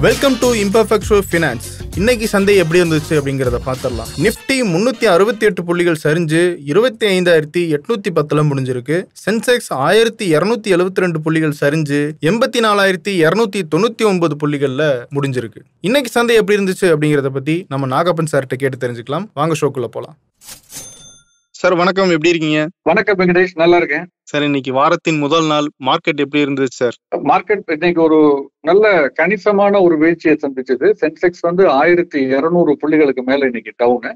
Welcome to imperfect finance. இன்னைக்கு சந்தை எப்படி இருந்துச்சு அப்படிங்கிறத பார்த்துடலாம். நிஃப்டி 368 புள்ளிகள் சரிஞ்சு 25,810 முடிஞ்சிருக்கு. சென்செக்ஸ் 1,272 புள்ளிகள் சரிஞ்சு 84,299 புள்ளிகள்ல முடிஞ்சிருக்கு. இன்னைக்கு சந்தை எப்படி இருந்துச்சு அப்படிங்கிறத பத்தி நம்ம நாகப்பன் சார்கிட்ட கேட்டு தெரிஞ்சுக்கலாம். வாங்க ஷோக்குள்ள போலாம். சார் வணக்கம், எப்படி இருக்கீங்க? வணக்கம் வெங்கடேஷ், நல்லா இருக்கேன் சார். இன்னைக்கு வாரத்தின் முதல் நாள் மார்க்கெட் எப்படி இருந்துச்சு சார்? மார்க்கெட் இன்னைக்கு ஒரு நல்ல கணிசமான ஒரு வீழ்ச்சியை சந்திச்சது. சென்செக்ஸ் 1200 புள்ளிகளுக்கு மேல இன்னைக்கு டவுனு.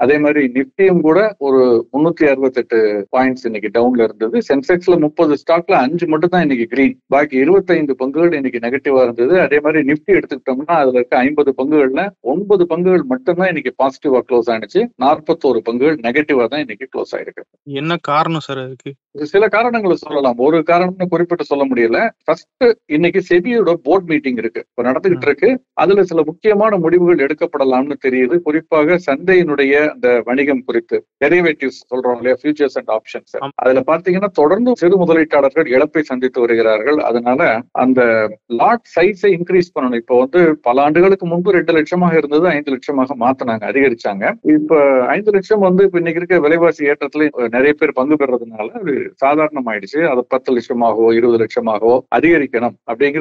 அதே மாதிரி நிப்டியும் கூட ஒரு 368 பாயிண்ட்ஸ் இன்னைக்கு டவுன்ல இருந்தது. சென்செக்ஸ்ல 30 ஸ்டாக்ல 5 மட்டும் தான் இன்னைக்கு கிரீன், பாக்கி 25 பங்குகள் இன்னைக்கு நெகட்டிவா இருந்தது. அதே மாதிரி நிப்டி எடுத்துக்கிட்டோம்னா அதுல இருக்க 50 பங்குகள்ல 9 பங்குகள் மட்டும்தான் இன்னைக்கு பாசிட்டிவா க்ளோஸ் ஆனிச்சு. 41 பங்குகள் நெகட்டிவா தான் இன்னைக்கு க்ளோஸ் ஆயிருக்கு. என்ன காரணம் சார் அதுக்கு? சில காரணங்களை சொல்லலாம், ஒரு காரணம்னு குறிப்பிட்டு சொல்ல முடியல. ஃபர்ஸ்ட், இன்னைக்கு செபியோட போர்ட் மீட்டிங் இருக்கு, இப்ப நடந்துகிட்டு இருக்கு. அதுல சில முக்கியமான முடிவுகள் எடுக்கப்படலாம்னு தெரியுது. குறிப்பாக சந்தையினுடைய அந்த வணிகம் குறித்து, டெரிவேட்டிவ்ஸ் சொல்றோம் இல்லையா, ஃபியூச்சர்ஸ் அண்ட் ஆப்ஷன்ஸ், அதுல பாத்தீங்கன்னா தொடர்ந்து சிறு முதலீட்டாளர்கள் இழப்பை சந்தித்து வருகிறார்கள். அதனால அந்த லாட் சைஸை இன்க்ரீஸ் பண்ணணும். இப்போ பல ஆண்டுகளுக்கு முன்பு 2 லட்சமாக இருந்தது, 5 லட்சமாக மாத்தினாங்க, அதிகரிச்சாங்க. இப்ப 5 லட்சம் இப்ப இன்னைக்கு இருக்க விலைவாசி ஏற்றத்துல நிறைய பேர் பங்கு பெறதுனால அது சாதாரணமாயிடுச்சு. அது 10 லட்சமாகவோ 20 லட்சமாகவோ அதிகரிக்கணும் அப்படிங்கிற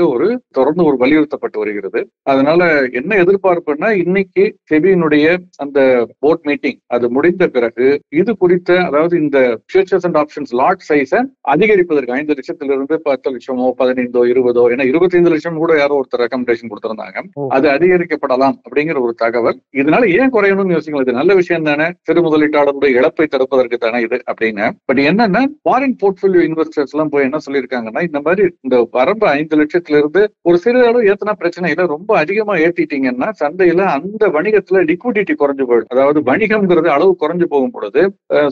தொடர்ந்து ஒரு வலியுறுத்தப்பட்டு வருகிறது. அதனால என்ன எதிர்பார்ப்புன்னா, இன்னைக்கு செபியினுடைய அந்த போர்ட் மீட்டிங் அது முடிந்த பிறகு இது குறித்த, அதாவது இந்த ஃபியூச்சர்ஸ் அண்ட் ஆப்ஷன்ஸ் லாட் சைஸை அதிகரிப்பதற்கு 5 லட்சத்திலிருந்து 10 லட்சமோ 15ஓ 20ஓ, ஏன்னா 25 லட்சம் கூட யாரோ ஒருத்தர் ரெக்கமெண்டேஷன் கொடுத்திருந்தாங்க, அது அதிகரிக்கப்படலாம் அப்படிங்கிற ஒரு தகவல். இதனால ஏன் குறையணும்னு யோசிக்கலாம், இது நல்ல விஷயம் தானே, சிறு முதலீட்டாளருடைய இழப்பை தடுப்பதற்கு தானே இது அப்படின்னு. பட் என்னன்னா, ஃபாரின் போர்ட்ஃபோலியோ இன்வெஸ்டர்ஸ் எல்லாம் போய் என்ன சொல்லியிருக்காங்கன்னா, இந்த மாதிரி இந்த வரம்பு 5 லட்சத்துல இருந்து ஒரு சிறு அளவு ஏத்தனா பிரச்சனை இல்லை, ரொம்ப அதிகமா ஏத்திட்டீங்கன்னா சந்தையில அந்த வணிகத்துல லிக்விடிட்டி குறைஞ்சு போயிடும். அதாவது வணிகம்ங்கிறது அளவு குறைஞ்சு போகும் பொழுது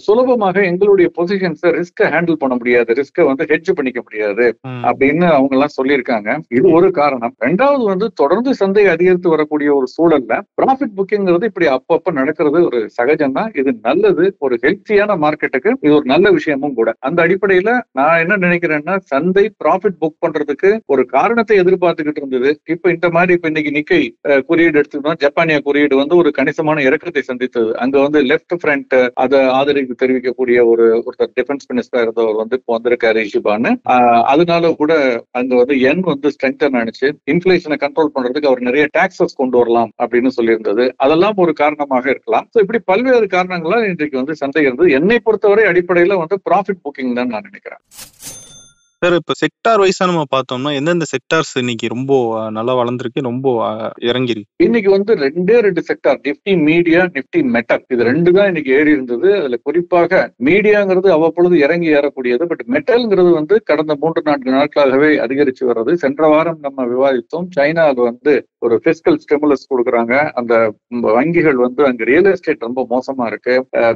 சுலபமாக எங்களுடைய பொசிஷன்ஸை ரிஸ்க ஹேண்டில் பண்ண முடியாது, ரிஸ்க ஹெட்ஜ் பண்ணிக்க முடியாது அப்படின்னு அவங்க எல்லாம் சொல்லியிருக்காங்க. இது ஒரு காரணம். ரெண்டாவது தொடர்ந்து சந்தை அதிகரித்து வரக்கூடிய ஒரு சூழல்ல ப்ராஃபிட் புக்கிங்கிறது இப்படி அப்பப்ப நடக்கிறது ஒரு சகஜம் தான். இது நல்லது, ஒரு ஹெல்த்தியான மார்க்கெட்டுக்கு இது ஒரு நல்ல விஷயமும் கூட. அந்த அடிப்படையில நான் என்ன நினைக்கிறேன்னா, சந்தை ப்ராஃபிட் புக் பண்றதுக்கு ஒரு காரணத்தை எதிர்பார்த்துக்கிட்டு இருந்தது. இப்ப இந்த மாதிரி இன்னைக்கு நிக்கை குறியீடு எடுத்துக்கிட்டோம், ஜப்பானிய குறியீடு ஒரு கணிசமான இறக்கத்தை சந்தித்தது. அங்க லெப்ட் ஃப்ரண்ட் அதை ஆதரவு தெரிவிக்கக்கூடிய ஒருத்தர் டிஃபென்ஸ் மினிஸ்டர் இருந்தவர் இப்போ வந்திருக்காரு, இஷிபான்னு. அதனால கூட அங்க என் ஸ்ட்ரெங்தன் ஆனிச்சு. இன்ஃபிளேஷனை கண்ட்ரோல் பண்றதுக்கு அவர் நிறைய டாக்ஸஸ் கொண்டு வரலாம் அப்படின்னு சொல்லியிருந்தது. அதெல்லாம் ஒரு காரணமாக இருக்கலாம். இப்படி பல்வேறு காரணங்களா இன்றைக்கு சந்தை இருந்தது. என்னை பொறுத்தவரை அடிப்படையில ப்ராஃபிட் புக்கிங் தான் நான் நினைக்கிறேன். சார், இப்ப செக்டார் வைஸா நம்ம பார்த்தோம்னா எந்தெந்த செக்டார்ஸ் இன்னைக்கு ரொம்ப நல்லா வளர்ந்துருக்கு, ரொம்ப இறங்கிருக்கு? இன்னைக்கு 2 sector, Nifty media, Nifty metal, இது 2 தான் இன்னைக்கு ஏறி இருந்தது. அதுல குறிப்பாக மீடியாங்கிறது அவ்வப்பொழுது இறங்கி ஏறக்கூடியது. பட் மெட்டல்ங்கிறது கடந்த 3-4 நாட்களாகவே அதிகரிச்சு வர்றது. சென்ற வாரம் நம்ம விவாதித்தோம், சைனாவில் ஒரு பிஸ்கல் ஸ்டிமுலஸ் கொடுக்குறாங்க. அந்த வங்கிகள் அங்க ரியல் எஸ்டேட் ரொம்ப மோசமா இருக்கு.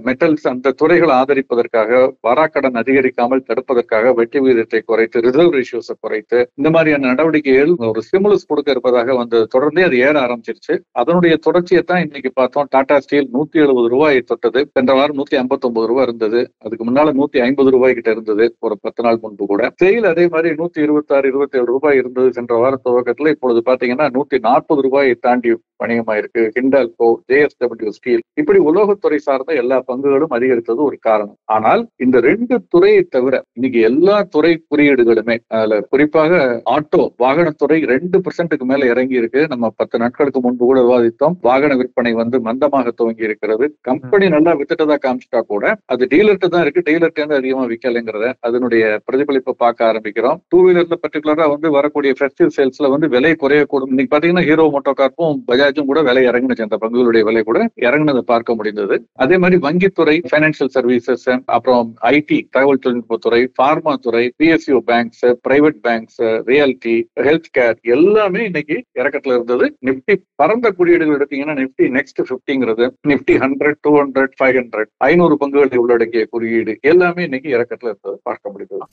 மெட்டல்ஸ் அந்த துறைகளை ஆதரிப்பதற்காக, வராக்கடன் அதிகரிக்காமல் தடுப்பதற்காக வட்டி விகிதத்தை குறைத்து, ரிசர்வ் ரேஷியோஸை குறைத்து, இந்த மாதிரியான நடவடிக்கைகள் ஒரு ஸ்டிமுலஸ் கொடுக்க இருப்பதாக தொடர்ந்தே அது ஏற ஆரம்பிச்சிருச்சு. அதனுடைய தொடர்ச்சியை தான் இன்னைக்கு பார்த்தோம். டாடா ஸ்டீல் 170 ரூபாயை தொட்டது. சென்ற வாரம் 159 ரூபாய் இருந்தது. அதுக்கு முன்னால 150 ரூபாய் கிட்ட இருந்தது ஒரு 10 நாள் முன்பு கூட. செயல் அதே மாதிரி 126, 27 ரூபாய் இருந்தது சென்ற வார துவக்கத்துல. இப்பொழுது பாத்தீங்கன்னா 140 ரூபாயை தாண்டி வணிகமாயிருக்கு. ஹிண்டால்கோ, JSW ஸ்டீல், இப்படி உலோகத்துறை சார்ந்த எல்லா பங்குகளும் அதிகரித்தது ஒரு காரணம். ஆனால் இந்த 2 துறையை தவிர இன்னைக்கு எல்லா துறை குறியீடுகளுமே, அதுல குறிப்பாக ஆட்டோ வாகனத்துறை 2% மேல இறங்கி இருக்கு. நம்ம 10 நாட்களுக்கு முன்பு கூட விவாதித்தோம். வாகன விற்பனை மந்தமாக துவங்கி இருக்கிறது. கம்பெனி நல்லா வித்துட்டதா காமிச்சிட்டா கூட அது டீலர்கிட்ட தான் இருக்கு, டீலர்கிட்ட அதிகமா விற்கலைங்கிறத அதனுடைய பிரதிபலிப்பை பார்க்க ஆரம்பிக்கிறோம். 2 வீலர்ல பர்டிகுலரா வரக்கூடிய ஃபெஸ்டிவ் சேல்ஸ்ல விலை குறையக்கூடும். இன்னைக்கு பாத்தீங்கன்னா ஹீரோ மோட்டோ கார்ப்பும் பஜாஜும் கூட விலை இறங்குனுச்சு, அந்த பங்குகளுடைய விலை கூட இறங்குனதை பார்க்க முடிந்தது. அதே மாதிரி வங்கித்துறை, பைனான்சியல் சர்வீசஸ், அப்புறம் IT தகவல் தொழில்நுட்பத்துறை, பார்மா துறை, PSU banks, private banks, reality, health care எல்லாமே இன்னைக்கு இறக்கத்துல இருந்தது. நிப்டி பரந்த குறியீடுகள் எடுத்தீங்கன்னா நிப்டி நெக்ஸ்ட் 50ங்கிறது, நிப்டி 100, 200, 500, 500 பங்குகளை உள்ளடக்கிய குறியீடு எல்லாமே இன்னைக்கு இறக்கத்துல இருந்தது பார்க்க முடிந்தது.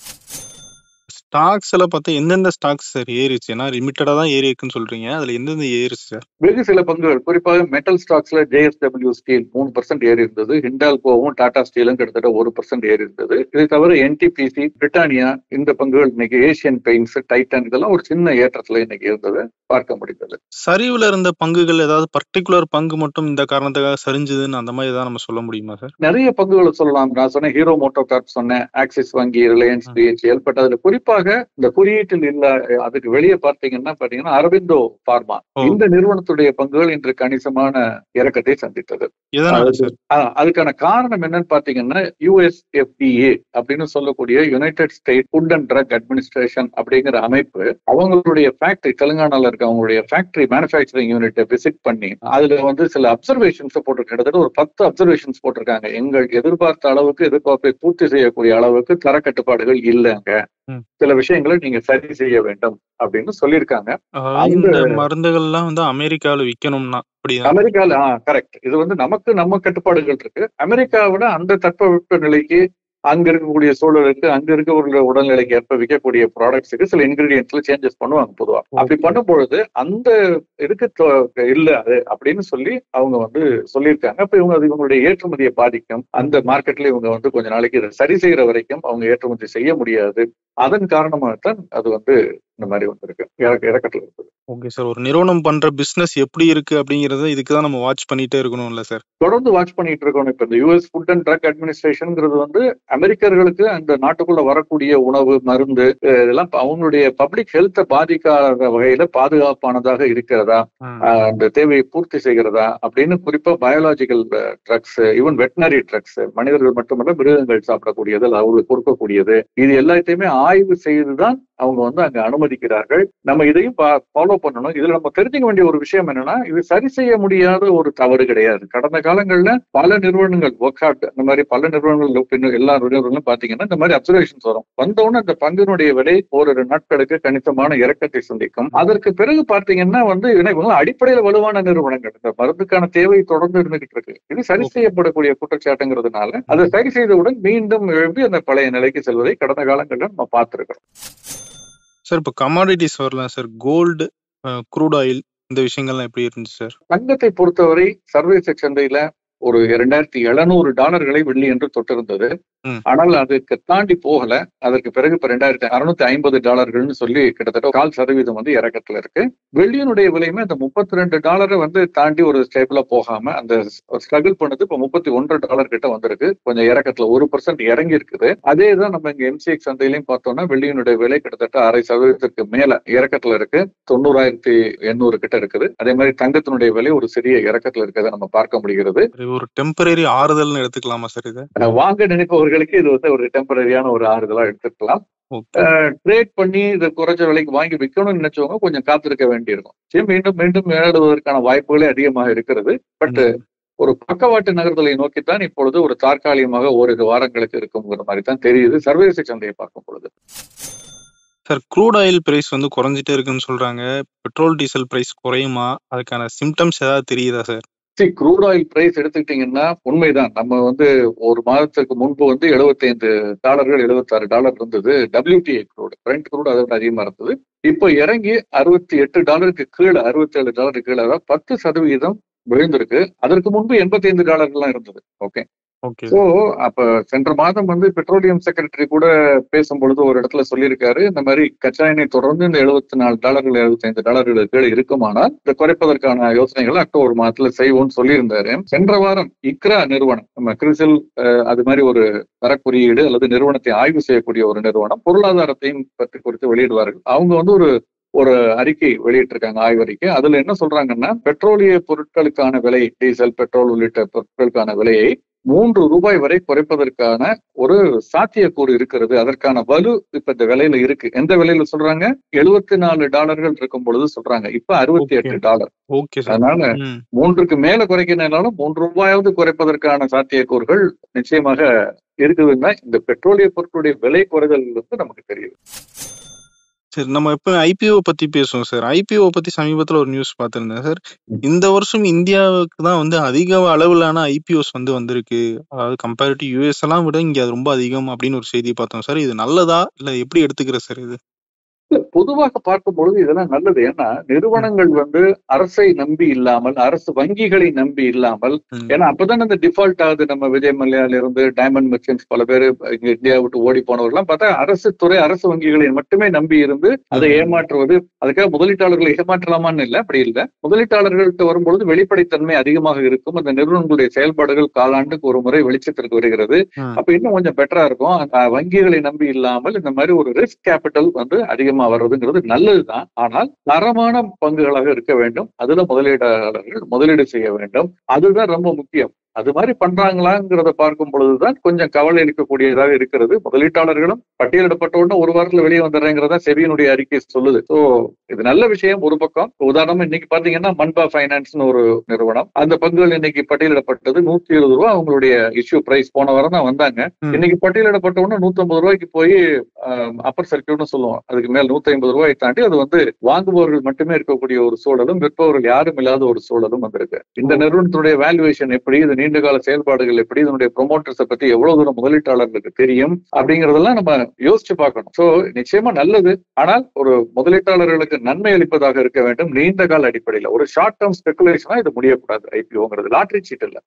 ஸ்டாக்ஸ் எல்லாம் பார்த்தா எந்தெந்த ஸ்டாக்ஸ் சார் ஏறிச்சு? ஏன்னா லிமிட்டடா தான் ஏறி இருக்குன்னு சொல்றீங்க, அதுல எந்தெந்த ஏறிச்சு சார்? வெகு சில பங்குகள், குறிப்பாக மெட்டல் ஸ்டாக்ஸ்ல JSW ஸ்டீல் 3% ஏறி இருந்தது. ஹிண்டால்கோவும் டாடா ஸ்டீலும் கிட்டத்தட்ட 1% ஏறி இருந்தது. இதை தவிர NTPC, பிரிட்டானியா, இந்த பங்குகள் இன்னைக்கு, ஏசியன் பெயிண்ட்ஸ், டைட்டன், இதெல்லாம் ஒரு சின்ன ஏற்றத்துல இன்னைக்கு இருந்தது. பார்க்க முடிந்தது. சரிவுல இருந்த பங்குகள் ஏதாவது பர்டிகுலர் பங்கு மட்டும் இந்த காரணத்துக்காக சரிஞ்சதுன்னு அந்த மாதிரி ஏதாவது நம்ம சொல்ல முடியுமா சார்? நிறைய பங்குகளை சொல்லலாம். நான் சொன்னேன் ஹீரோ மோட்டோ கார்ப் சொன்னேன், ஆக்சிஸ் வங்கி, ரிலையன்ஸ், பிஹெச்எல். பட் அதுல குறிப்பாக இந்த குறியீட்டில் இல்ல, அதுக்கு வெளியே பாத்தீங்கன்னா அரவிந்தோ பார்மா, இந்த நிறுவனத்துடைய பங்குகள் இன்று கணிசமான இறக்கத்தை சந்தித்தது. அதுக்கான காரணம் என்னன்னு பாத்தீங்கன்னா USFDA அப்படின்னு சொல்லக்கூடிய United State food and drug administration அப்படிங்கிற அமைப்பு அவங்களுடைய ஃபேக்டரி, தெலுங்கானால இருக்க அவங்களுடைய ஃபேக்டரி மேனுஃபேக்சரிங் யூனிட்டை விசிட் பண்ணி அதுல சில அப்சர்வேஷன்ஸ் போட்டிருக்காங்க. கிட்டத்தட்ட ஒரு 10 அப்சர்வேஷன்ஸ் போட்டிருக்காங்க. எங்கள் எதிர்பார்த்த அளவுக்கு, எதிர்பார்ப்பை பூர்த்தி செய்யக்கூடிய அளவுக்கு தர கட்டுப்பாடுகள் இல்லைங்க, சில விஷயங்களை நீங்க சரி செய்ய வேண்டும் அப்படின்னு சொல்லியிருக்காங்க. இந்த மருந்துகள் எல்லாம் அமெரிக்காவில விற்கணும்னா அமெரிக்கால கரெக்ட். இது நம்ம கட்டுப்பாடுகள் இருக்கு. அமெரிக்காவோட அந்த தட்பவெப்ப நிலைக்கு, அங்க இருக்கக்கூடிய சூழலுக்கு, அங்க இருக்கவர்களுடைய உடல்நிலைக்கு ஏற்ப விற்கக்கூடிய ப்ராடக்ட்ஸுக்கு சில இன்கிரீடியன்ட்ஸ்ல சேஞ்சஸ் பண்ணுவாங்க பொதுவா. அப்படி பண்ணும் பொழுது அந்த இதுக்கு இல்ல அது அப்படின்னு சொல்லி அவங்க சொல்லியிருக்காங்க. அப்ப இவங்களுடைய ஏற்றுமதியை பாதிக்கும். அந்த மார்க்கெட்ல இவங்க கொஞ்ச நாளைக்கு இதை சரி செய்யற வரைக்கும் அவங்க ஏற்றுமதி செய்ய முடியாது. அதன் காரணமாகத்தான் அது இந்த மாதிரி இருக்கு, இறக்கத்துல இருக்குது. ஓகே சார், ஒரு நிறுவனம் பண்ற பிசினஸ் எப்படி இருக்கு அப்படிங்கறத இதுக்குதான் நம்ம வாட்ச் பண்ணிட்டே இருக்கணும்ல சார்? தொடர்ந்து வாட்ச் பண்ணிட்டு இருக்கணும். இப்ப இந்த US ஃபுட் அண்ட் ட்ரக் அட்மினிஸ்ட்ரேஷன்ங்கிறது அமெரிக்கர்களுக்கு அந்த நாட்டுக்குள்ள வரக்கூடிய உணவு, மருந்து இதெல்லாம் அவங்களுடைய பப்ளிக் ஹெல்த்தை பாதிக்காத வகையில பாதுகாப்பானதாக இருக்கிறதா, அந்த தேவையை பூர்த்தி செய்கிறதா அப்படின்னு குறிப்பா biological drugs, even veterinary drugs, மனிதர்கள் மட்டுமல்ல மிருகங்கள் சாப்பிடக்கூடியது, அவங்களுக்கு கொடுக்கக்கூடியது, இது எல்லாத்தையுமே ஆய்வு செய்துதான் அவங்க அங்க அனுமதிக்கிறார்கள். நம்ம இதையும் ஃபாலோ பண்ணணும். இதுல நம்ம தெரிஞ்சுக்க வேண்டிய ஒரு விஷயம் என்னன்னா, இது சரி செய்ய முடியாத ஒரு தவறு கிடையாது. கடந்த காலங்கள்ல பல நிறுவனங்கள், ஒர்க்ஹார்ட், இந்த மாதிரி பல நிறுவனங்கள், எல்லா நிறுவனங்களும் பாத்தீங்கன்னா இந்த மாதிரி அப்சர்வேஷன்ஸ் வந்தோன்னு அந்த பங்கினுடைய விலை ஓரிரு நாட்களுக்கு கணிசமான இறக்கத்தை சந்திக்கும். அதற்கு பிறகு பாத்தீங்கன்னா இவங்க அடிப்படையில் வலுவான நிறுவனங்கள், இந்த மருந்துக்கான தேவை தொடர்ந்து இருந்துகிட்டு இருக்கு. இது சரி செய்யப்படக்கூடிய குற்றச்சாட்டுங்கிறதுனால அதை சரி செய்தவுடன் மீண்டும் எழுப்பி அந்த பழைய நிலைக்கு செல்வதை கடந்த காலங்களில் நம்ம பார்த்திருக்கிறோம். சார், இப்போ கமாடிட்டிஸ் வரலாம் சார், கோல்டு, க்ரூட் ஆயில், இந்த விஷயங்கள்லாம் எப்படி இருந்துச்சு சார்? தங்கத்தை பொறுத்தவரை சர்வதேச சந்தையில ஒரு $2700 வெள்ளி என்று தொட்டிருந்தது. ஆனால் அதுக்கு தாண்டி போகல. அதற்கு பிறகு இப்ப $2650 சொல்லி கிட்டத்தட்ட 0.25% இறக்கத்துல இருக்கு. வெள்ளியினுடைய விலையுமே அந்த $32 தாண்டி ஒரு ஸ்டேபிளா போகாம அந்த ஸ்ட்ரகிள் பண்ணது இப்ப $31 கிட்ட வந்திருக்கு. கொஞ்சம் இறக்கத்துல 1% இறங்கி இருக்குது. அதேதான் நம்ம இங்க MCX சந்தையிலையும் பார்த்தோம்னா வெள்ளியினுடைய விலை கிட்டத்தட்ட 0.5% மேல இறக்கத்துல இருக்கு. 90,800 கிட்ட இருக்குது. அதே மாதிரி தங்கத்தினுடைய விலை ஒரு சிறிய இறக்கத்துல இருக்கிறத நம்ம பார்க்க முடிகிறது. ஒரு டெம்பரரி ஆறுதல்னு எடுத்துக்கலாமா சார்? இது வாங்க நினைப்பவர்களுக்கு இது ஒரு டெம்பரரியான ஒரு ஆறுதலா எடுத்துக்கலாம். ட்ரேட் பண்ணி இதை குறைஞ்ச விலைக்கு வாங்கி விற்கணும்னு நினைச்சவங்க கொஞ்சம் காத்திருக்க வேண்டியிருக்கும். மீண்டும் மீண்டும் மேலிடுவதற்கான வாய்ப்புகளே அதிகமாக இருக்கிறது. பட் ஒரு பக்கவாட்டு நகர்தலை நோக்கித்தான் இப்பொழுது ஒரு தற்காலிகமாக ஓரிரு வாரங்களுக்கு இருக்குங்கிற மாதிரி தான் தெரியுது சர்வதேச சந்தையை பார்க்கும் பொழுது. சார், க்ரூட் ஆயில் பிரைஸ் குறைஞ்சிட்டே இருக்குன்னு சொல்றாங்க. பெட்ரோல் டீசல் பிரைஸ் குறையுமா? அதுக்கான சிம்டம்ஸ் ஏதாவது தெரியுதா சார்? க்ரூட் ஆயில் பிரைஸ் எடுத்துக்கிட்டீங்கன்னா உண்மைதான். நம்ம ஒரு மாதத்துக்கு முன்பு $75 $76 இருந்தது. WTI க்ரூட், பிரெண்ட் க்ரூட் அதை விட அதிகமா இருந்தது. இப்போ இறங்கி $68 கீழே, $67 கீழே, 10% விழுந்திருக்கு. அதற்கு முன்பு $85 இருந்தது. ஓகே. சோ அப்ப சென்ற மாதம் பெட்ரோலியம் செக்ரட்டரி கூட பேசும்பொழுது ஒரு இடத்துல சொல்லியிருக்காரு, இந்த மாதிரி கச்சா எண்ணெய் தொடர்ந்து இந்த $74 $75 கீழே இருக்குமானால் இதை குறைப்பதற்கான யோசனைகளை அக்டோபர் மாதத்துல செய்வோம்னு சொல்லியிருந்தாரு. சென்ற வாரம் இக்ரா நிறுவனம், நம்ம கிறிசில் அது மாதிரி ஒரு தரக்குறியீடு அல்லது நிறுவனத்தை ஆய்வு செய்யக்கூடிய ஒரு நிறுவனம், பொருளாதாரத்தையும் பற்றி குறித்து வெளியிடுவார்கள். அவங்க ஒரு அறிக்கை வெளியிட்டிருக்காங்க, ஆய்வறிக்கை. அதுல என்ன சொல்றாங்கன்னா, பெட்ரோலிய பொருட்களுக்கான விலை, டீசல், பெட்ரோல் உள்ளிட்ட பொருட்களுக்கான விலையை $3 வரை குறைப்பதற்கான ஒரு சாத்தியக்கூறு இருக்கிறது. அதற்கான வலு இப்ப இந்த விலையில இருக்கு. எந்த விலையில சொல்றாங்க? $74 இருக்கும் பொழுது சொல்றாங்க. இப்ப $68. அதனால 3க்கு மேல குறைக்கணும்னாலும் $3 குறைப்பதற்கான சாத்தியக்கூறுகள் நிச்சயமாக இருக்குதுன்னா இந்த பெட்ரோலிய பொருட்களுடைய விலை குறைதல் நமக்கு தெரியுது. சரி, நம்ம இப்ப IPO பத்தி பேசுவோம் சார். IPO பத்தி சமீபத்துல ஒரு நியூஸ் பார்த்திருந்தேன் சார். இந்த வருஷம் இந்தியாவுக்கு தான் அதிக அளவிலான IPOs வந்திருக்கு. அதாவது கம்பேர் டு US எல்லாம் விட இங்க அது ரொம்ப அதிகம் அப்படின்னு ஒரு செய்தி பார்த்தோம் சார். இது நல்லதா இல்ல எப்படி எடுத்துக்கிற சார் இது? பொதுவாக பார்க்கும் பொழுது இதெல்லாம் நல்லது. ஏன்னா நிறுவனங்கள் அரசை நம்பி இல்லாமல், அரசு வங்கிகளை நம்பி இல்லாமல், ஏன்னா அப்பதான் அந்த டிஃபால்ட் ஆகுது. நம்ம விஜய் மல்லையால இருந்து டைமண்ட் மெர்ச்சன்ட்ஸ் பல பேர் இந்தியா விட்டு ஓடி போனவர்கள் பார்த்தா அரசு துறை, அரசு வங்கிகளை மட்டுமே நம்பி இருந்து அதை ஏமாற்றுவது. அதுக்காக முதலீட்டாளர்களை ஏமாற்றலாமான்னு இல்லை, அப்படி இல்லை. முதலீட்டாளர்கள்ட்ட வரும்பொழுது வெளிப்படைத்தன்மை அதிகமாக இருக்கும். அந்த நிறுவனங்களுடைய செயல்பாடுகள் காலாண்டுக்கு ஒரு முறை வெளிச்சத்திற்கு வருகிறது. அப்ப இன்னும் கொஞ்சம் பெட்டரா இருக்கும். வங்கிகளை நம்பி இல்லாமல் இந்த மாதிரி ஒரு ரிஸ்க் கேபிட்டல் அதிகமா வர்றதுங்கிறது நல்லதுதான். ஆனால் தரமான பங்குகளாக இருக்க வேண்டும். அதுல முதலீட்டாளர்கள் முதலீடு செய்ய வேண்டும். அதுதான் ரொம்ப முக்கியம். அது மாதிரி பண்றாங்களாங்கிறத பார்க்கும் பொழுதுதான் கொஞ்சம் கவலை அளிக்கக்கூடியதாக இருக்கிறது. முதலீட்டாளர்களும் பட்டியலிடப்பட்ட உடனே ஒரு வாரத்துல வெளியே வந்துடுறேங்கிறதா செபியினுடைய அறிக்கை சொல்லுது. சோ இது நல்ல விஷயம் ஒரு பக்கம். உதாரணமா இன்னைக்கு பாத்தீங்கன்னா மன்பா பைனான்ஸ்னு ஒரு நிறுவனம், அந்த பங்குகள் இன்னைக்கு பட்டியலிடப்பட்டது 170 ரூபாய் அவங்களுடைய இஷ்யூ பிரைஸ். போன வாரம் தான் வந்தாங்க. இன்னைக்கு பட்டியலிடப்பட்ட உடனே 150 ரூபாய்க்கு போய் அப்பர் சர்க்கியூட்னு சொல்லுவோம், அதுக்கு மேல் 150 ரூபாய் தாண்டி அது வாங்குபவர்கள் மட்டுமே இருக்கக்கூடிய ஒரு சூழலும், விற்பவர்கள் யாரும் இல்லாத ஒரு சூழலும் வந்திருக்கு. இந்த நிறுவனத்துடைய வேல்யூவேஷன் எப்படி, இது நீண்ட கால செயல்பாடுகள் எப்படி, இதனுடைய ப்ரொமோட்டர்ஸை பத்தி எவ்வளவு தூரம் முதலீட்டாளர்களுக்கு தெரியும் அப்படிங்கறதெல்லாம் நம்ம யோசிச்சு பார்க்கணும். சோ நிச்சயமா நல்லது. ஆனால் ஒரு முதலீட்டாளர்களுக்கு நன்மை அளிப்பதாக இருக்க வேண்டும். நீண்ட கால அடிப்படையில் ஒரு ஷார்ட் டேர்ம் ஸ்பெகுலேஷனா இது முடியக்கூடாது. ஐபிஓங்கிறது லாட்டரி சீட் இல்ல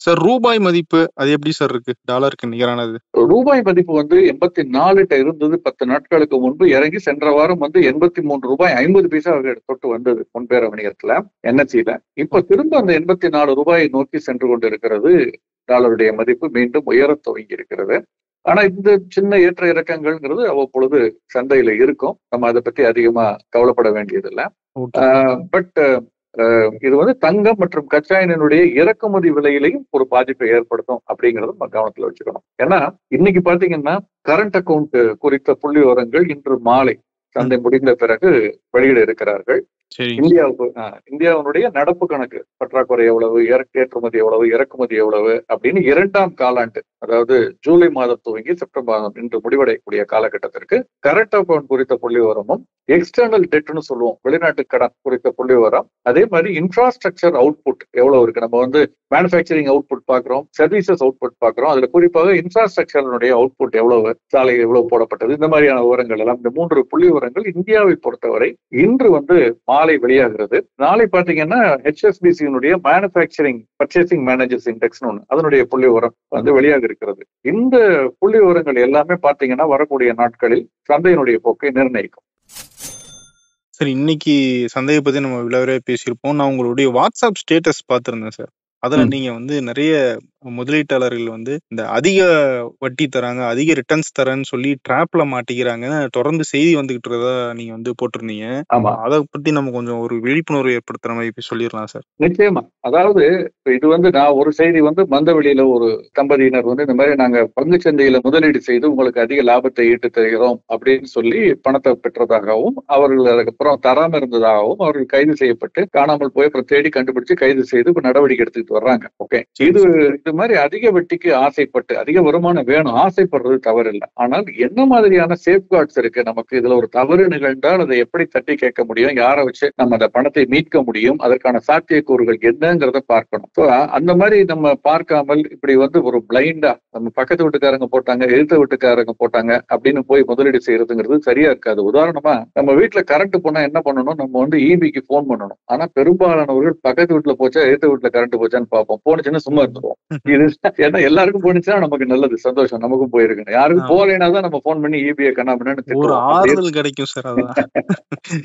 சார். ரூபாய் மதிப்பு அது எப்படி சார் இருக்கு டாலருக்கு நிகரானது? ரூபாய் மதிப்பு 84 இருந்தது 10 நாட்களுக்கு முன்பு, இறங்கி சென்ற வாரம் 83 ரூபாய் 50 பைசா தொட்டு வந்தது முன்பேற வணிகத்துல என்எஸ்சியில. இப்ப திரும்ப அந்த 84 ரூபாயை நோக்கி சென்று கொண்டிருக்கிறது. டாலருடைய மதிப்பு மீண்டும் உயர துவங்கி இருக்கிறது. ஆனா இந்த சின்ன ஏற்ற இறக்கங்கள்ங்கிறது அவ்வப்பொழுது சந்தையில இருக்கும். நம்ம அதை பத்தி அதிகமா கவலைப்பட வேண்டியதில்லை. பட் இது தங்கம் மற்றும் கச்சா எண்ணெயினுடைய இறக்குமதி விலையிலையும் ஒரு பாதிப்பை ஏற்படுத்தும் அப்படிங்கறத நம்ம கவனத்துல வச்சுக்கணும். ஏன்னா இன்னைக்கு பாத்தீங்கன்னா கரண்ட் அக்கவுண்ட் குறித்த புள்ளி விவரங்கள் இன்று மாலை சந்தை முடிந்த பிறகு வெளியிட இருக்கிறார்கள். இந்தியாவுடைய நடப்பு கணக்கு பற்றாக்குறை எவ்வளவு, ஏற்றுமதி எவ்வளவு, இறக்குமதி எவ்வளவு அப்படின்னு 2ஆம் காலாண்டு, அதாவது ஜூலை மாதம் துவங்கி செப்டம்பர் மாதம் இன்று முடிவடையக்கூடிய காலகட்டத்திற்கு கரண்ட் அக்கவுண்ட் குறித்த புள்ளி விவரமும், எக்ஸ்டர்னல் டெட்னு சொல்லுவோம் வெளிநாட்டு கடன் குறித்த புள்ளி விவரம், அதே மாதிரி இன்ஃப்ராஸ்ட்ரக்சர் அவுட்புட் எவ்வளவு இருக்கு. நம்ம மேனுஃபேக்சரிங் அவுட்புட் பாக்குறோம், சர்வீசஸ் அவுட்புட் பாக்குறோம். அதுல குறிப்பாக இன்ஃப்ராஸ்ட்ரக்சருடைய அவுட்புட் எவ்வளவு, சாலை எவ்வளவு போடப்பட்டது, இந்த மாதிரியான விவரங்கள் எல்லாம், இந்த 3 புள்ளி விவரங்கள் இந்தியாவை பொறுத்தவரை இன்று மாலை வெளியாகிறது. நாளை பாத்தீங்கன்னா HSBC manufacturing purchasing managers index அதனுடைய புள்ளி விவரம் வெளியாக இருக்கிறது. இந்த புள்ளி விவரங்கள் எல்லாமே பாத்தீங்கன்னா வரக்கூடிய நாட்களில் சந்தையினுடைய போக்கை நிர்ணயிக்கும். சரி, இன்னைக்கு சந்தையை பத்தி நம்ம விளையாட பேசியிருப்போம். நான் உங்களுடைய வாட்ஸ்அப் ஸ்டேட்டஸ் பார்த்திருந்தேன் சார். அதுல நீங்க நிறைய முதலீட்டாளர்கள் இந்த அதிக வட்டி தராங்க, அதிக ரிட்டர்ன்ஸ் தரேன்னு சொல்லி டிராப்ல மாட்டிக்கிறாங்க தொடர்ந்து செய்தி வந்துகிட்டு இருக்கதா நீங்க போட்டிருந்தீங்க. அதை பத்தி நம்ம கொஞ்சம் ஒரு விழிப்புணர்வு ஏற்படுத்துற மாதிரி சொல்லிடலாம் சார். நிச்சயமா. அதாவது இது நான் ஒரு செய்தி மந்தவெளியில ஒரு தம்பதியினர் இந்த மாதிரி நாங்க பங்கு சந்தையில முதலீடு செய்து உங்களுக்கு அதிக லாபத்தை ஈட்டு தருகிறோம் அப்படின்னு சொல்லி பணத்தை பெற்றதாகவும், அவர்கள் அதுக்கப்புறம் தராம இருந்ததாகவும் அவர்கள் கைது செய்யப்பட்டு காணாமல் போய் அப்புறம் தேடி கண்டுபிடிச்சு கைது செய்து இப்ப நடவடிக்கை எடுத்துக்கிட்டு வர்றாங்க. ஓகே, இது மாதிரி அதிக வட்டிக்கு ஆசைப்பட்டு, அதிக வருமானம் வேணும் ஆசைப்படுறது தவறு இல்லை. ஆனால் என்ன மாதிரியான சேஃப்கார்ட்ஸ் இருக்கு நமக்கு? இதுல ஒரு தவறு நிகழ்ந்தால் அதை எப்படி தட்டி கேட்க முடியும், யாரை வச்சு நம்ம அந்த பணத்தை மீட்க முடியும், அதற்கான சாத்தியக்கூறுகள் என்னங்கிறத பார்க்கணும். அந்த மாதிரி நம்ம பார்க்காமல் இப்படி ஒரு பிளைண்டா நம்ம பக்கத்து வீட்டுக்காரங்க போட்டாங்க, எதிர்த்த வீட்டுக்காரங்க போட்டாங்க அப்படின்னு போய் முதலீடு செய்யறதுங்கிறது சரியா இருக்காது. உதாரணமா நம்ம வீட்டுல கரண்ட் போனா என்ன பண்ணணும், நம்ம EBக்கு போன் பண்ணணும். ஆனா பெரும்பாலானவர்கள் பக்கத்து வீட்டுல போச்சா எதிர்த்த வீட்டுல கரண்ட் போச்சான்னு பார்ப்போம். போனுச்சுன்னா சும்மா இருந்துருவோம். இது ஏன்னா எல்லாருக்கும் போனிச்சுன்னா நமக்கு நல்லது, சந்தோஷம், நமக்கும் போயிருக்கு. யாருக்கும் போகலைன்னா தான் நம்ம போன் பண்ணி EBயை கண்ணாமன்னு கிடைக்கும் சார்.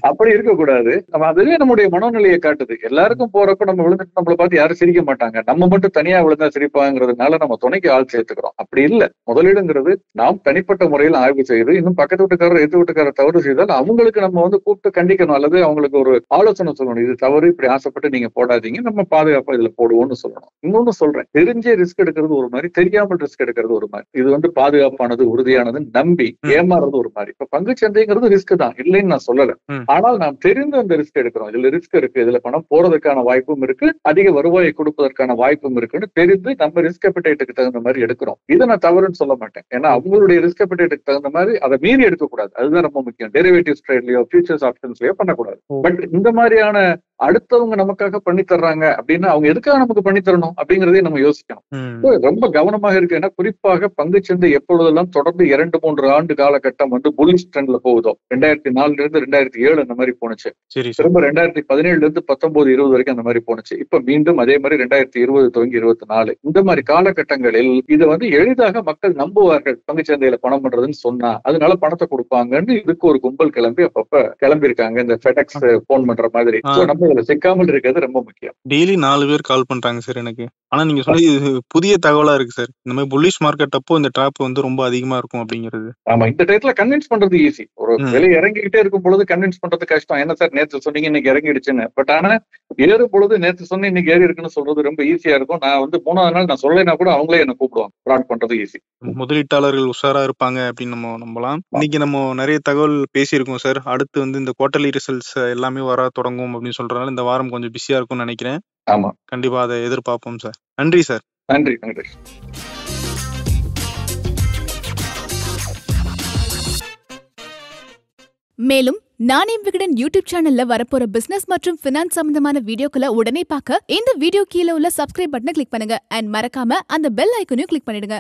அப்படி இருக்கக்கூடாது. நம்ம அதுவே நம்முடைய மனோநிலையை காட்டுது. எல்லாருக்கும் போறப்ப நம்ம விழுந்துட்டு நம்மளை பார்த்து யாரும் சிரிக்க மாட்டாங்க, நம்ம மட்டும் தனியா விழுந்தா சிரிப்பாங்கிறதுனால நம்ம துணைக்கு ஆள் சேர்த்துக்கிறோம். அப்படி இல்லை. முதலீடுங்கிறது நாம் தனிப்பட்ட முறையில் ஆய்வு செய்து, இன்னும் பக்கத்து வீட்டுக்காரர் எதிர்த்து வீட்டுக்காரர் தவறு செய்தால் அவங்களுக்கு நம்ம கூப்பிட்டு கண்டிக்கணும், அல்லது அவங்களுக்கு ஒரு ஆலோசனை சொல்லணும். இது தவறு, இப்படி ஆசைப்பட்டு நீங்க போடாதீங்க, நம்ம பாதுகாப்பா இதுல போடுவோம்னு சொல்லணும். இன்னொன்னு சொல்றேன், தெரிஞ்சே ரிஸ்க் எடுக்கிறது ஒரு மாதிரி, தெரியாமல் ரிஸ்க் எடுக்கிறது ஒரு மாதிரி. இது பாதுகாப்பானது, உறுதியானது நம்பி ஏமாறது ஒரு மாதிரி. இப்ப பங்கு சந்தைங்கிறது ரிஸ்க் தான், இல்லைன்னு நான் சொல்லல. ஆனால் நாம் தெரிந்து அந்த ரிஸ்க் எடுக்கிறோம். இதுல ரிஸ்க் இருக்கு, இதுல பணம் போறதுக்கான வாய்ப்பும் இருக்கு, அதிக வருவாயை கொடுப்பதற்கான வாய்ப்பும் இருக்குன்னு தெரிந்து நம்ம ரிஸ்க் அப்பிடைட்டுக்கு தகுந்த மாதிரி எடுக்கிறோம். இதை நான் தவறுன்னு சொல்ல மாட்டேன். ஏன்னா அவங்களுடைய ரிஸ்க் அப்பிடைட்டுக்கு தகுந்த மாதிரி அதை மீறி எடுக்கக்கூடாது. அதுதான் ரொம்ப முக்கியம். டெரிவேட்டிவ்ஸ் ட்ரேட்லயோ ஃபியூச்சர்ஸ் ஆப்ஷன்ஸ்லயோ பண்ணக்கூடாது. பட் இந்த மாதிரியான அடுத்தவங்க நமக்காக பண்ணி தர்றாங்க அப்படின்னா அவங்க எதுக்காக நமக்கு பண்ணி தரணும் அப்படிங்கறதையும் நம்ம யோசிக்கணும். ரொம்ப கவனமாக இருக்கு. ஏன்னா குறிப்பாக பங்குச்சந்தை எப்பொழுதெல்லாம் தொடர்ந்து 2-3 ஆண்டு காலகட்டம் புல்லிஷ் ட்ரெண்ட்ல போகுதோ, 2004 இருந்து 2007 அந்த மாதிரி போனுச்சு. திரும்ப 2017 இருந்து 19-20 வரைக்கும் அந்த மாதிரி போனுச்சு. இப்ப மீண்டும் அதே மாதிரி 2020 துவங்கி 24 இந்த மாதிரி காலகட்டங்களில் இதை எளிதாக மக்கள் நம்புவார்கள். பங்குச்சந்தையில பணம் பண்றதுன்னு சொன்னா அதனால பணத்தை கொடுப்பாங்கன்னு இதுக்கு ஒரு கும்பல் கிளம்பி அப்பப்ப கிளம்பியிருக்காங்க. இந்த ஃபெடெக்ஸ் போன் பண்ற மாதிரி. நம்ம இதுல சிக்காமல் இருக்கிறது ரொம்ப முக்கியம். டெய்லி 4 பேர் கால் பண்றாங்க சார் எனக்கு. ஆனா நீங்க சொன்னது இது புதிய தகவலா இருக்கு சார். இந்த மாதிரி புல்லிஷ் மார்க்கெட் அப்போ இந்த டிராப் ரொம்ப அதிகமா இருக்கும் அப்படிங்கிறது. ஆமா, இந்த டயத்துல கன்வின்ஸ் பண்றது ஈஸி. ஒரு விலை இறங்கிக்கிட்டே இருக்கும் பொழுது கன்வின்ஸ் பண்றது கஷ்டம். என்ன சார் நேற்று சொன்னீங்க இன்னைக்கு இறங்கிடுச்சுன்னு. பட் ஆனா ஏறும் பொழுது நேற்று சொன்ன இன்னைக்கு ஏறி இருக்குன்னு சொல்றது ரொம்ப ஈஸியா இருக்கும். நான் 3வது நாள் நான் சொல்லலைன்னா கூட அவங்களே என்ன கூப்பிடுவாங்க. ஃப்ராட் பண்றது ஈஸி. முதலீட்டாளர்கள் உஷாரா இருப்பாங்க அப்படின்னு நம்ம நம்பலாம். இன்னைக்கு நம்ம நிறைய தகவல் பேசியிருக்கோம் சார். அடுத்து இந்த குவார்டர்லி ரிசல்ட்ஸ் எல்லாமே வர தொடங்கும் அப்படின்னு சொல்றதுனால இந்த வாரம் கொஞ்சம் பிஸியா இருக்கும்னு நினைக்கிறேன். ஆமா, கண்டிப்பா அதை எதிர்பார்ப்போம் சார். நன்றி சார். நன்றி. மேலும் நாணயம் விகடன் யூடியூப் சேனல்ல வரப்போற பிசினஸ் மற்றும் பினான்ஸ் சம்பந்தமான வீடியோக்களை உடனே பார்க்க இந்த வீடியோ கீழே உள்ள சப்ஸ்கிரைப் பட்டனை கிளிக் பண்ணுங்க அண்ட் மறக்காம அந்த பெல் ஐக்கனையும் கிளிக் பண்ணிடுங்க.